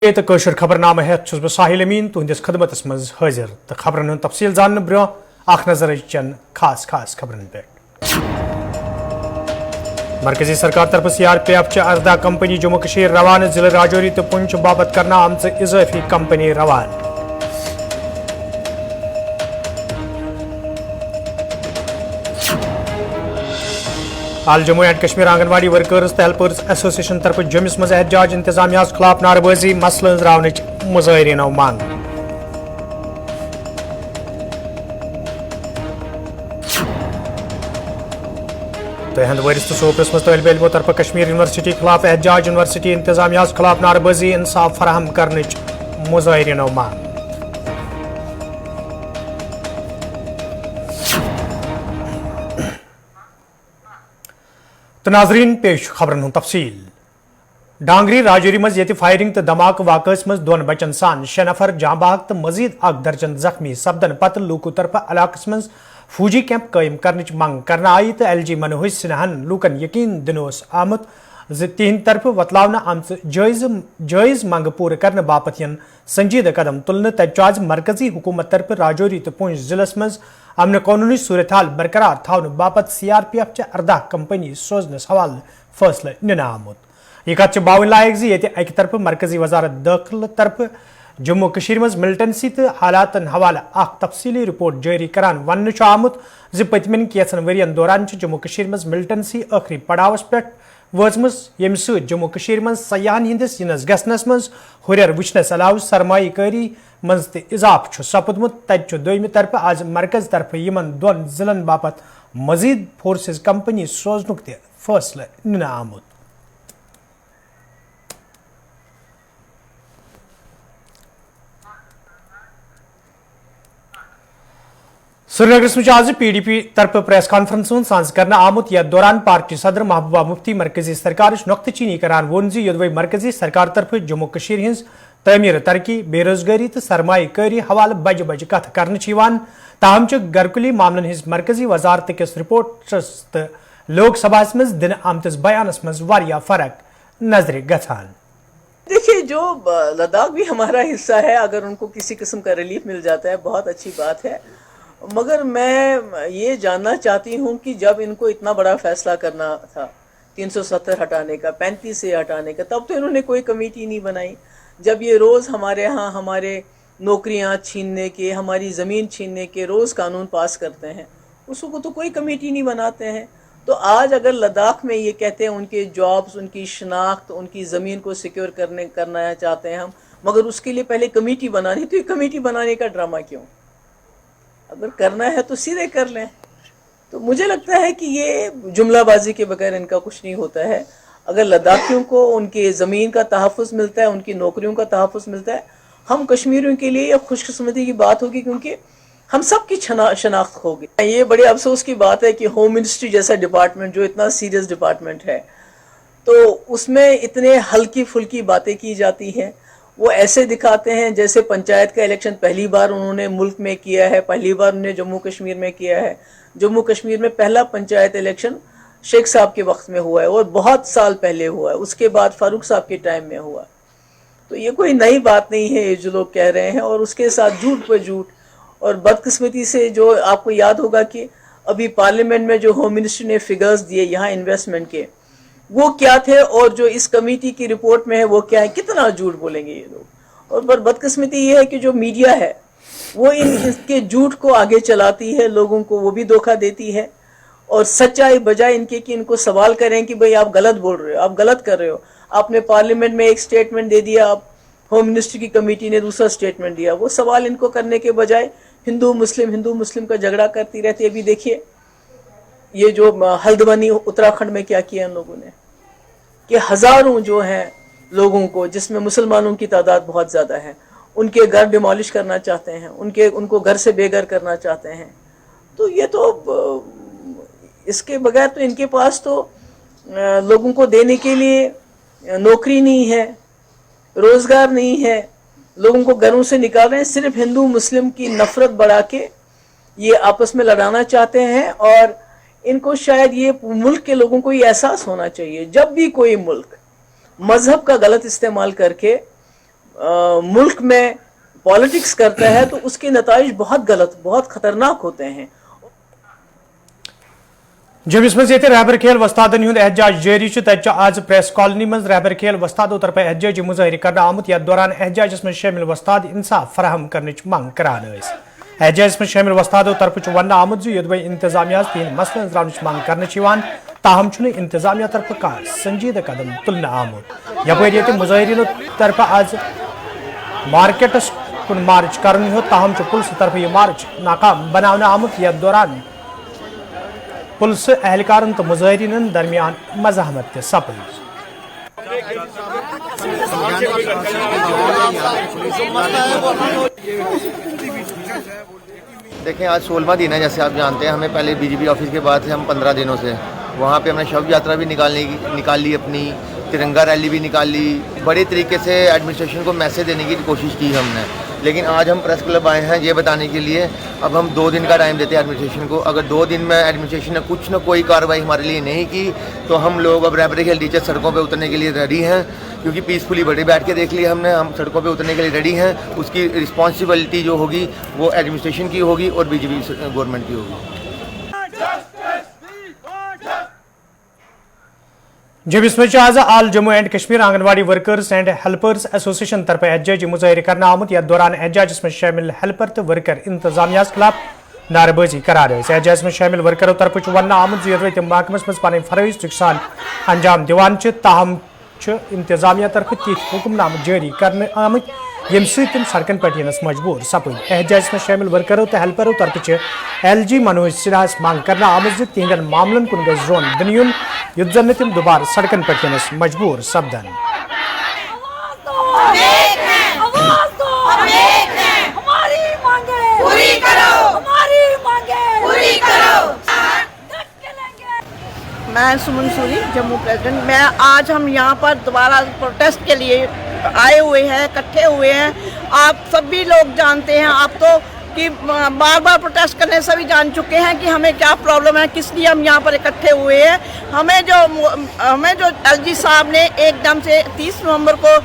तो कशर खबरनामा हेत छुस बह साहिल अमीन तुहंदिस खदमतस मज हाजिर तो खबरन हंद तफसील जानने ब्रो अख नजर चन खास खास खबरन पे। मरकजी सरकार तरफ CRPF च 18 कंपनी जम्मू कशीर रवान जिले राजौरी तो पुंछ बाबत करना आमच इजाफी कंपनी रवान। आल जम्मू एंड कश्मीर आंगनवाड़ी वर्कर्स तो हेल्पर्स एसोसिएशन तरफ जम्मू मज एहतजाज इंतजामिया खिलाफ नारबाजी मसलन रावनच मुजाहिरीनो मांग। तो हंद वरिस तो सोपरस मज तलब इलमो तरफ कश्मीर यूनिवर्सिटी खिलाफ एहतजाज यूनिवर्सिटी इंतजामिया खिलाफ नारबाजी इंसाफ फराहम करनच मुजाहिरीनो मांग। तो नाजरीन पेश खबरन हूं तफसील। डांगरी राजौरी मज ये फायरिंग तो धमाक वाकस मज दोन बचन सान 6 नफर जांबाग तो मजीद 1 दर्जन जख्मी सपदन पत लूकू तरफ इलाकस मज फौजी कैंप कायम करने मंग करना आई तो LG मनोज सिन्हान लूकन यकीन दिनोस आमुत तिहन तरफ वतलावना आमच जायज मंग पूर करने बापत यन संजीदा कदम तुलन तज मरकजी हुकूमत तरफ राजौरी तो पुंछ जिलस मज अमन कानूनी सूरत हाल बरकरार थावन बापत CRPF च 18 कंपनी सोजनस हवाल फैसले निना आमुत। यह कत बावन लायक जी ये अक तरफ मरकजी वजारत दाखिल तरफ जम्मू कशीर मज मिलिटेंसी तो हालातन हवाले अख तफसीली रिपोर्ट जारी करान वन आमुत जि पतमिन कैसन वरियन दौरान जम्मू कशीर मज मिलिटेंसी आखिरी पड़ावस पे वजमस यम सत जम्मू कशीर मज सयाहन हिंदिस यनस गसनस मज हुरर वुचनस अलाव सरमाकारी मज ते इजाफ सपदमुत तज दोयमि तरफ आज मरकज तरफ यमन दोन जिलन बापत मजीद फोर्सेस कंपनी सोजनुक ते फैसले निना आमुत। श्रीनगर में आज PDP तरफ प्रेस कॉन्फ्रेंस सांस करना आमुत यथ दौरान पार्टी सदर महबूबा मुफ्ती मरकजी सरकार नुक्त चीनी करान वोन जी योदवे मरकजी सरकार तरफ जम्मू कशीर हज तमीर तरक्की बेरोजगारी तो सरमाकारी हवाले बज बज कथ कर ताहम गरकुली मामलन हज मरकजी वजारत किस रिपोर्टस तो लोकसभा मज दिन आमतस बयानस मज वारिया फर्क नजर गछान। देखिए, जो लद्दाख भी हमारा हिस्सा है, अगर उनको किसी किस्म का रिलीफ मिल जाता है बहुत अच्छी बात है, मगर मैं ये जानना चाहती हूँ कि जब इनको इतना बड़ा फैसला करना था 370 हटाने का, 35 से हटाने का, तब तो इन्होंने कोई कमेटी नहीं बनाई। जब ये रोज़ हमारे यहाँ हमारे नौकरियाँ छीनने के, हमारी ज़मीन छीनने के रोज़ कानून पास करते हैं, उसको तो कोई कमेटी नहीं बनाते हैं। तो आज अगर लद्दाख में ये कहते हैं उनके जॉब्स, उनकी शनाख्त, उनकी ज़मीन को सिक्योर करना चाहते हैं हम, मगर उसके लिए पहले कमेटी बनानी, तो ये कमेटी बनाने का ड्रामा क्यों? अगर करना है तो सीधे कर लें। तो मुझे लगता है कि ये जुमलाबाजी के बगैर इनका कुछ नहीं होता है। अगर लद्दाखियों को उनके ज़मीन का तहफ़्फ़ुज़ मिलता है, उनकी नौकरियों का तहफ़्फ़ुज़ मिलता है, हम कश्मीरियों के लिए खुशकिस्मती की बात होगी, क्योंकि हम सब की शनाख्त होगी। ये बड़े अफसोस की बात है कि होम मिनिस्ट्री जैसा डिपार्टमेंट, जो इतना सीरियस डिपार्टमेंट है, तो उसमें इतने हल्की फुल्की बातें की जाती हैं। वो ऐसे दिखाते हैं जैसे पंचायत का इलेक्शन पहली बार उन्होंने मुल्क में किया है, पहली बार उन्होंने जम्मू कश्मीर में किया है। जम्मू कश्मीर में पहला पंचायत इलेक्शन शेख साहब के वक्त में हुआ है और बहुत साल पहले हुआ है, उसके बाद फारूक साहब के टाइम में हुआ। तो ये कोई नई बात नहीं है ये जो लोग कह रहे हैं, और उसके साथ झूठ पर झूठ। और बदकिस्मती से जो आपको याद होगा कि अभी पार्लियामेंट में जो होम मिनिस्ट्री ने फिगर्स दिए यहाँ इन्वेस्टमेंट के, वो क्या थे और जो इस कमेटी की रिपोर्ट में है वो क्या है, कितना झूठ बोलेंगे ये लोग। और पर बदकिस्मती ये है कि जो मीडिया है वो इनके झूठ को आगे चलाती है, लोगों को वो भी धोखा देती है, और सच्चाई बजाय इनके कि इनको सवाल करें कि भाई आप गलत बोल रहे हो, आप गलत कर रहे हो। आपने पार्लियामेंट में एक स्टेटमेंट दे दिया, आप होम मिनिस्ट्री की कमेटी ने दूसरा स्टेटमेंट दिया, वो सवाल इनको करने के बजाय हिंदू मुस्लिम का झगड़ा करती रहती है। अभी देखिए ये जो हल्द्वानी उत्तराखंड में क्या किया इन लोगों ने, कि हजारों जो हैं लोगों को, जिसमें मुसलमानों की तादाद बहुत ज़्यादा है, उनके घर डिमोलिश करना चाहते हैं, उनको घर से बेघर करना चाहते हैं। तो ये तो इसके बगैर तो इनके पास तो लोगों को देने के लिए नौकरी नहीं है, रोज़गार नहीं है, लोगों को घरों से निकाल रहे हैं। सिर्फ हिंदू मुस्लिम की नफरत बढ़ा के ये आपस में लड़ाना चाहते हैं। और इनको शायद ये मुल्क के लोगों को ये एहसास होना चाहिए, जब भी कोई मुल्क मजहब का गलत इस्तेमाल करके मुल्क में पॉलिटिक्स करता है तो उसके नताइज बहुत गलत, बहुत खतरनाक होते हैं। जमिस मज रहबर खेल वस्तादन हुंद एहजाज जारी तज आज प्रेस कॉलोनी मज रहबर खेल वस्तादों तरफ एहजाजी मुजाहरी करना आमुत यथ दौरान एहजाजस मज शामिल वस्ताद इंसाफ फराहम करने मंग करान। एहजाजस मज शामिल वस्तादों तरफ वन आमुत युदव इंतजामिया तीन मसलन तरावन मंग कर ताहम इंतजामिया तरफ कह संजीदा कदम तुलना आमुत। यपर मुजाहरीन तरफ आज मार्केटस कुन मार्च कर ताहम पुलिस तरफ यह मार्च नाकाम बनाने आमुत यथ दौरान पुलिस एहलकारन तो मुजाहरीन दरमियान मज़ाहमत सपद। देखें आज 16वां दिन है, जैसे आप जानते हैं हमें पहले बीजेपी ऑफिस के बाद से हम 15 दिनों से वहाँ पे हमने शव यात्रा भी निकाल ली, अपनी तिरंगा रैली भी निकाल ली, बड़े तरीके से एडमिनिस्ट्रेशन को मैसेज देने की कोशिश की हमने। लेकिन आज हम प्रेस क्लब आए हैं ये बताने के लिए, अब हम 2 दिन का टाइम देते हैं एडमिनिस्ट्रेशन को। अगर 2 दिन में एडमिनिस्ट्रेशन ने कुछ न कोई कार्रवाई हमारे लिए नहीं की तो हम लोग अब रहबर खेल टीचर सड़कों पे उतरने के लिए रेडी हैं, क्योंकि पीसफुली बड़े बैठ के देख लिया हमने, हम सड़कों पे उतरने के लिए रेडी हैं। उसकी रिस्पॉन्सिबिलिटी जो होगी वो एडमिनिस्ट्रेशन की होगी और बीजेपी गवर्नमेंट की होगी। जमिस मज आज all Jammu and Kashmir anganwadi workers and helpers association तरफ एहजाजी मुजाहरी करना आमुत यथ दौरान एहजाजस में शामिल हेल्पर तो वर्कर इंतजामिया खिलाफ नारेबाजी करार। एहजाज में शामिल वर्करों तरफ वन आमुत यथ तम महकमस मज पन फरज सान अंजाम दिवान ताहम इंतजामिया तरफ तिथ हुक्मनाम जारी कर आमुत यम तम सड़कन पे यनस मजबूर सपद। एहजाज में शामिल वर्करों तो हेल्परों तरफ LG मनोज सिन्हास मांग करना आमुत तिहंदन मामलन कुन गज जोन दिन युद्ध जन तम दोबार सड़कन पे यनस मजबूर सपदन। मैं सुमन सूरी जम्मू प्रेसिडेंट। मैं आज हम यहाँ पर दोबारा प्रोटेस्ट के लिए आए हुए हैं, इकट्ठे हुए हैं। आप सभी लोग जानते हैं आप तो कि बार बार प्रोटेस्ट करने सभी जान चुके हैं कि हमें क्या प्रॉब्लम है, किस लिए हम यहाँ पर इकट्ठे हुए हैं। हमें जो LG साहब ने एकदम से 30 नवंबर को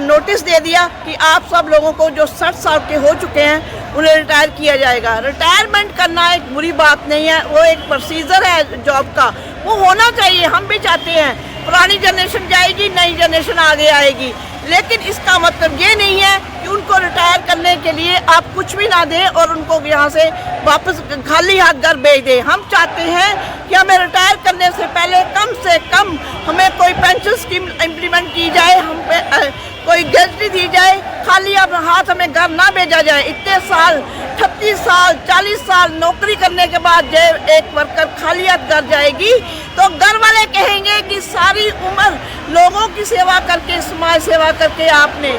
नोटिस दे दिया कि आप सब लोगों को जो 60 साल के हो चुके हैं उन्हें रिटायर किया जाएगा। रिटायरमेंट करना एक बुरी बात नहीं है, वो एक प्रोसीजर है जॉब का, वो होना चाहिए। हम भी चाहते हैं पुरानी जनरेशन जाएगी, नई जनरेशन आगे आएगी, लेकिन इसका मतलब ये नहीं है कि उनको रिटायर करने के लिए आप कुछ भी ना दें और उनको यहाँ से वापस खाली हाथ घर भेज दें। हम चाहते हैं कि हमें रिटायर करने से कम हमें कोई पेंशन स्कीम इम्प्लीमेंट की जाए, हम पे कोई ग्रेजुटी दी जाए, खाली अब हाथ हमें घर ना भेजा जाए। इतने साल 38 साल 40 साल नौकरी करने के बाद जब एक वर्कर खाली हाथ घर जाएगी तो घर वाले कहेंगे कि सारी उम्र लोगों की सेवा करके, समाज सेवा करके आपने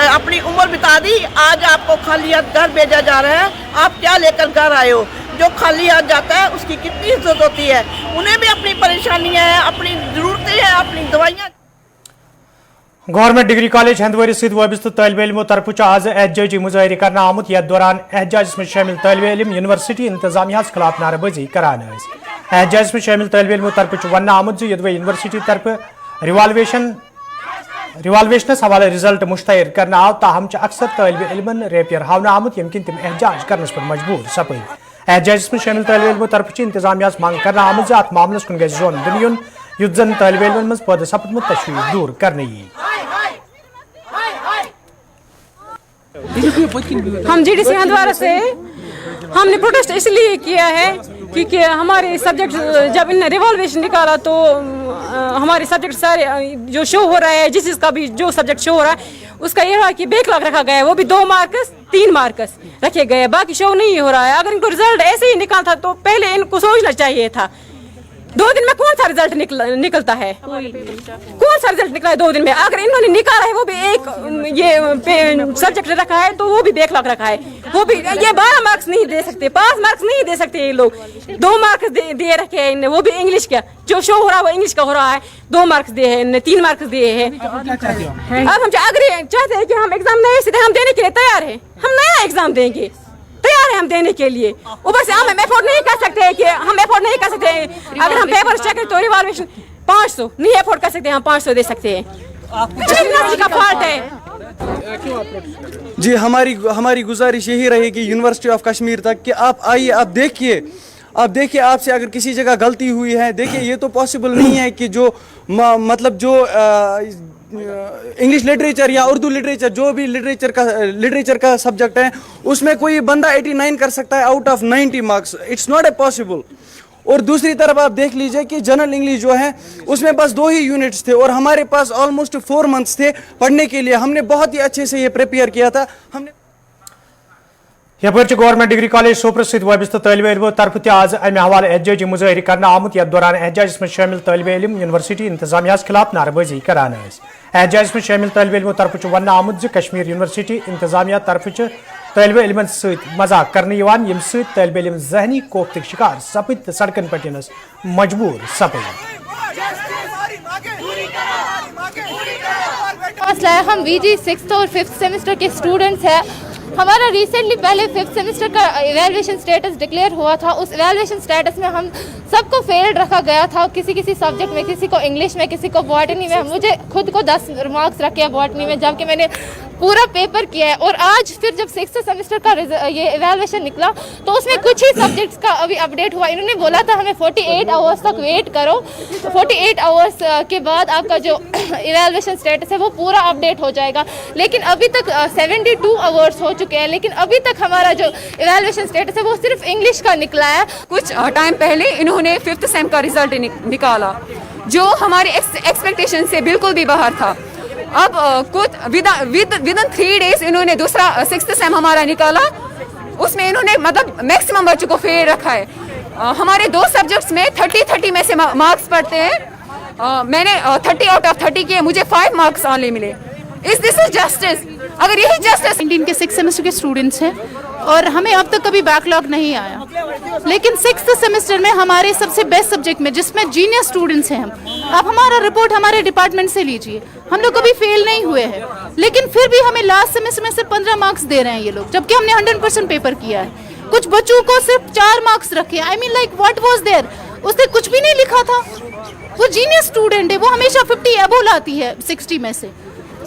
अपनी उम्र बिता दी, आज आपको खाली हाथ घर भेजा जा रहा है, आप क्या लेकर घर आए हो। जो खाली हाथ जाता है उसकी कितनी इज्जत होती है, उन्हें भी अपनी परेशानियां हैं, अपनी जरूरतें हैं, अपनी दवाइयाँ। गवर्नमेंट डिग्री कॉलेज हंदवारी सहित वाबस्त तालिब इल्मों तरफ आज एहजाजी मुजाहरी करना आमुत यथ दौरान एहजाज में शामिल तालिब इल्म यूनिवर्सिटी इंतजामिया खिलाफ नारेबाजी करान। एहजाज में शामिल तालिब इल्मों तरफ वन आमुत युदव यूनिवर्सिटी तरफ रिवालवेशनस हवाले रिजल्ट मुश्तैर करना आव, ताहम अक्सर तालिब इल्मन रेपियर हावना आमुत यमकिन तम एहजाज करनस पर मजबूर सपद। एहजाज में शामिल तालिब इल्मों तरफ इंतजामिया मांग करना आमुत अत मामलस कुन गज जोन दिन युद्ध जन तालिब इल्मन मज पद सपदमुत तशवीश दूर करने। हम GDC हंदवारा से हमने प्रोटेस्ट इसलिए किया है क्योंकि हमारे सब्जेक्ट जब इन्होंने रिवॉल्वेशन निकाला तो हमारे सब्जेक्ट सारे जो शो हो रहा है, जिस चीज़ भी जो सब्जेक्ट शो हो रहा है उसका ये रहा कि बैकलॉग रखा गया है, वो भी 2 मार्क्स 3 मार्क्स रखे गए, बाकी शो नहीं हो रहा है। अगर इनको रिजल्ट ऐसे ही निकालता तो पहले इनको सोचना चाहिए था। 2 दिन में कौन सा रिजल्ट निकलता है, कौन सा रिजल्ट निकला है 2 दिन में। अगर इन्होंने निकाला है वो भी एक ये सब्जेक्ट रखा है तो वो भी बैकलॉग रखा है, वो भी ये 12 मार्क्स नहीं दे सकते, 5 मार्क्स नहीं दे सकते ये लोग। 2 मार्क्स दे रखे हैं, वो भी इंग्लिश का जो शो हो रहा है वो इंग्लिश का हो रहा है, 2 मार्क्स दिए हैं, 3 मार्क्स दिए हैं। अब हम चाहते हैं कि हम एग्जाम नए से हम देने के लिए तैयार है, हम नया एग्जाम देंगे, तैयार है हम देने के लिए। ऊपर से हम अफोर्ड नहीं कर सकते हैं कि हम अफोर्ड नहीं कर सकते हैं। अगर हम पेपर चेक करें तो रिवॉल्वेशन 500 नहीं अफोर्ड कर सकते, हम 500 दे सकते हैं। का फॉल्ट है, जी हमारी गुजारिश यही रहेगी यूनिवर्सिटी ऑफ कश्मीर तक कि आप आइए, आप देखिए आपसे अगर किसी जगह गलती हुई है, देखिए ये तो पॉसिबल नहीं है कि जो मतलब जो इंग्लिश लिटरेचर या उर्दू लिटरेचर, जो भी लिटरेचर का सब्जेक्ट है, उसमें कोई बंदा 89 कर सकता है out of 90 marks. It's not a possible. और दूसरी तरफ आप देख लीजिए कि जनरल इंग्लिश जो है उसमें बस 2 ही यूनिट्स थे और हमारे पास ऑलमोस्ट 4 मंथ्स थे पढ़ने के लिए. हमने बहुत ही अच्छे से ये प्रिपेयर किया था. हमने यपर गवर्नमेंट डिग्री कॉलेज सोपर सहित वाबस्त तालिब इलमों तरफ आज अमे हवाले एहतजाजी मुजाहरे करने आमुत यथ दौरान एहतजाज में शामिल तालिब इलम यूनिवर्सिटी इंतजामिया खिलाफ नारेबाजी करान. एहतजाज में शामिल तालिब इलमों तरफ वन आमुत कश्मीर यूनिवर्सिटी इंतजामिया तरफ तालिब इलमन सहित मजाक करने यम सहित तालिब इलम जहनी कोफ्तक शिकार सपद सड़कन पे यनस मजबूर सपद. मसला है, हम वीजी 6th और 5th सेमेस्टर के स्टूडेंट्स हैं. हमारा रिसेंटली पहले 5th सेमेस्टर का इवैल्यूएशन स्टेटस डिक्लेयर हुआ था. उस इवैल्यूएशन स्टेटस में हम सबको फेल्ड रखा गया था, किसी सब्जेक्ट में, किसी को इंग्लिश में, किसी को बॉटनी में. मुझे खुद को 10 मार्क्स रखे हैं बॉटनी में, जबकि मैंने पूरा पेपर किया है. और आज फिर जब 6th सेमेस्टर का ये इवैल्यूएशन निकला तो उसमें कुछ ही सब्जेक्ट्स का अभी अपडेट हुआ. इन्होंने बोला था हमें 48 आवर्स तक वेट करो, 48 आवर्स के बाद आपका जो इवैल्यूएशन स्टेटस है वो पूरा अपडेट हो जाएगा. लेकिन अभी तक 72 आवर्स हो चुके हैं, लेकिन अभी तक हमारा जो इवैल्यूएशन स्टेटस है वो सिर्फ इंग्लिश का निकला है. कुछ टाइम पहले इन्होंने 5th सेम का रिजल्ट निकाला जो हमारे एक्सपेक्टेशन से बिल्कुल भी बाहर था. अब कुछ विद इन 3 डेज इन्होंने दूसरा 6th सेम हमारा निकाला. उसमें इन्होंने मतलब मैक्सिमम बच्चों को फेल रखा है. हमारे 2 सब्जेक्ट्स में 30 में से मार्क्स पढ़ते हैं. मैंने 30 आउट ऑफ 30 किए, मुझे 5 मार्क्स ऑनली मिले. Is this is justice? अगर यही जस्टिस. इंडियन के 6th सेमेस्टर के स्टूडेंट्स हैं और हमें अब तक कभी बैकलॉग नहीं आया, लेकिन 6th सेमेस्टर में हमारे सबसे बेस्ट सब्जेक्ट में जिसमें जीनियस स्टूडेंट्स हैं हम, आप हमारा रिपोर्ट हमारे डिपार्टमेंट से लीजिए, हम लोग कभी फेल नहीं हुए हैं. लेकिन फिर भी हमें लास्ट सेमेस्टर में सिर्फ 15 मार्क्स दे रहे हैं ये लोग, जबकि हमने 100% पेपर किया है. कुछ बच्चों को सिर्फ 4 मार्क्स रखे. I mean like what was there? उसने कुछ भी नहीं लिखा था. वो जीनियस स्टूडेंट है, वो हमेशा 50 अबो लाती है 60 में से.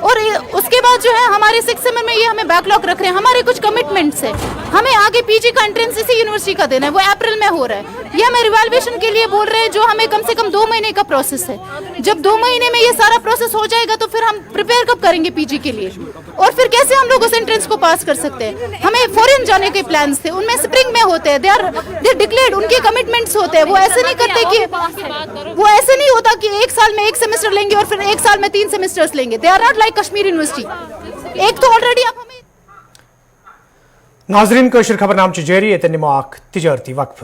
और उसके बाद जो है हमारे 6th सेमेस्टर में ये हमें बैकलॉग रख रहे हैं. हमारे कुछ कमिटमेंट्स है, हमें आगे पीजी का एंट्रेंस इसी यूनिवर्सिटी का देना है, वो अप्रैल में हो रहा है. ये हमें रिवैल्यूएशन के लिए बोल रहे हैं, जो हमें कम से कम 2 महीने का प्रोसेस है. जब 2 महीने में ये सारा प्रोसेस हो जाएगा तो फिर हम प्रिपेयर कब करेंगे पीजी के लिए, और फिर कैसे हम लोग उस एंट्रेंस को पास कर सकते हैं? हमें फॉरेन जाने के प्लान्स थे, उनमें स्प्रिंग में होते हैं, दे डिक्लेयर्ड, उनके कमिटमेंट्स होते हैं. वो ऐसे नहीं करते कि वो ऐसे नहीं होता कि 1 साल में 1 सेमेस्टर लेंगे और फिर 1 साल में 3 सेमेस्टर्स लेंगे. They are not like Kashmir university. एक तो ऑलरेडी आप हमें नाजरीन कशर खबरनाम जारी ये निमो तिजारती वक्फ.